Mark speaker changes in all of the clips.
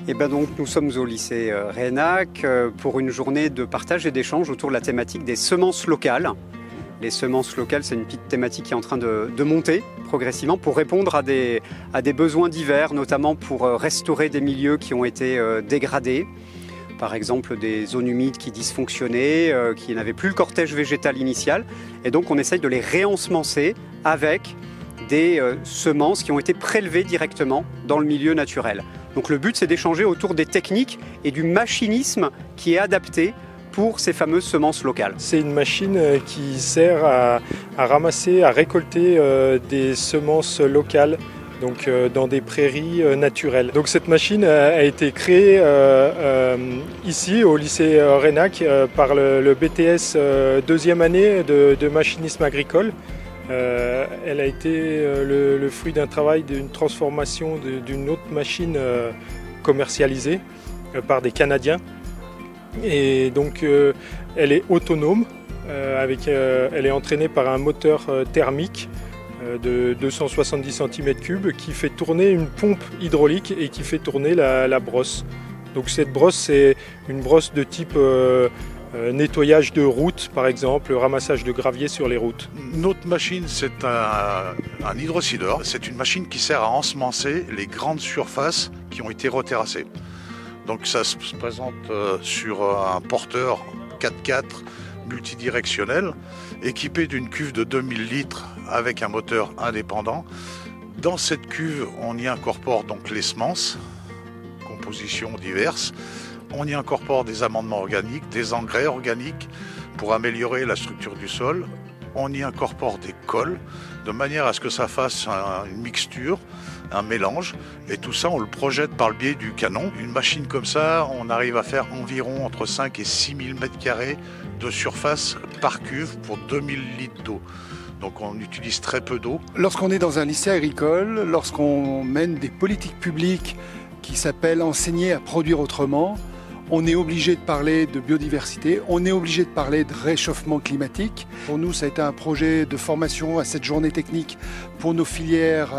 Speaker 1: Et ben donc, nous sommes au lycée Rhénac pour une journée de partage et d'échange autour de la thématique des semences locales. Les semences locales, c'est une petite thématique qui est en train de monter progressivement pour répondre à des besoins divers, notamment pour restaurer des milieux qui ont été dégradés. Par exemple, des zones humides qui dysfonctionnaient, qui n'avaient plus le cortège végétal initial. Et donc, on essaye de les réensemencer avec des semences qui ont été prélevées directement dans le milieu naturel. Donc, le but, c'est d'échanger autour des techniques et du machinisme qui est adapté pour ces fameuses semences locales.
Speaker 2: C'est une machine qui sert à ramasser, à récolter des semences locales, donc dans des prairies naturelles. Donc cette machine a été créée ici au lycée Rhénac par le BTS deuxième année de machinisme agricole. Elle a été le fruit d'un travail, d'une transformation d'une autre machine commercialisée par des Canadiens. Et donc elle est autonome, elle est entraînée par un moteur thermique de 270 cm3 qui fait tourner une pompe hydraulique et qui fait tourner la brosse. Donc cette brosse, c'est une brosse de type nettoyage de routes, par exemple, ramassage de gravier sur les routes.
Speaker 3: Notre machine, c'est un hydrocideur. C'est une machine qui sert à ensemencer les grandes surfaces qui ont été reterrassées. Donc ça se présente sur un porteur 4x4 multidirectionnel équipé d'une cuve de 2000 litres avec un moteur indépendant. Dans cette cuve, on y incorpore donc les semences, compositions diverses. On y incorpore des amendements organiques, des engrais organiques pour améliorer la structure du sol. On y incorpore des cols de manière à ce que ça fasse une mixture, un mélange, et tout ça on le projette par le biais du canon. Une machine comme ça, on arrive à faire environ entre 5 et 6 000 m² de surface par cuve pour 2000 litres d'eau. Donc on utilise très peu d'eau.
Speaker 4: Lorsqu'on est dans un lycée agricole, lorsqu'on mène des politiques publiques qui s'appellent enseigner à produire autrement, on est obligé de parler de biodiversité, on est obligé de parler de réchauffement climatique. Pour nous, ça a été un projet de formation à cette journée technique pour nos filières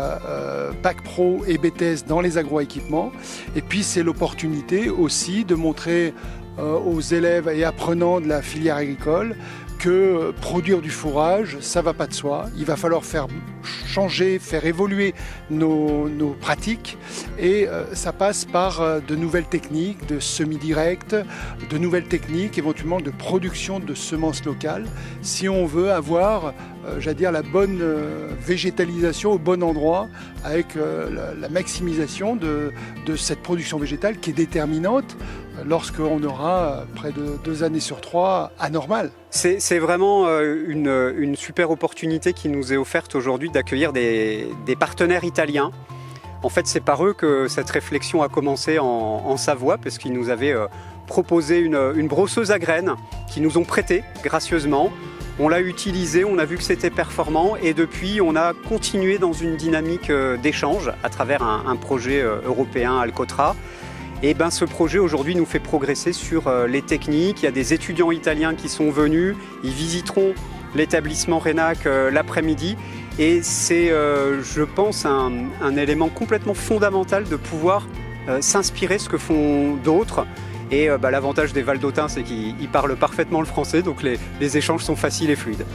Speaker 4: Bac Pro et BTS dans les agroéquipements. Et puis, c'est l'opportunité aussi de montrer aux élèves et apprenants de la filière agricole que produire du fourrage, ça va pas de soi. Il va falloir faire changer, faire évoluer nos pratiques et ça passe par de nouvelles techniques de semi-direct, de nouvelles techniques éventuellement de production de semences locales si on veut avoir j'allais dire la bonne végétalisation au bon endroit avec la maximisation de cette production végétale qui est déterminante lorsqu'on aura près de 2 années sur 3 anormales.
Speaker 1: C'est vraiment une super opportunité qui nous est offerte aujourd'hui d'accueillir des partenaires italiens. En fait, c'est par eux que cette réflexion a commencé en Savoie, parce qu'ils nous avaient proposé une brosseuse à graines qu'ils nous ont prêtée gracieusement. On l'a utilisée, on a vu que c'était performant et depuis, on a continué dans une dynamique d'échange à travers un projet européen Alcotra. Et ben, ce projet aujourd'hui nous fait progresser sur les techniques. Il y a des étudiants italiens qui sont venus, ils visiteront l'établissement Rhénac l'après-midi. Et c'est, je pense, un élément complètement fondamental de pouvoir s'inspirer de ce que font d'autres. Et l'avantage des Valdôtains, c'est qu'ils parlent parfaitement le français, donc les échanges sont faciles et fluides.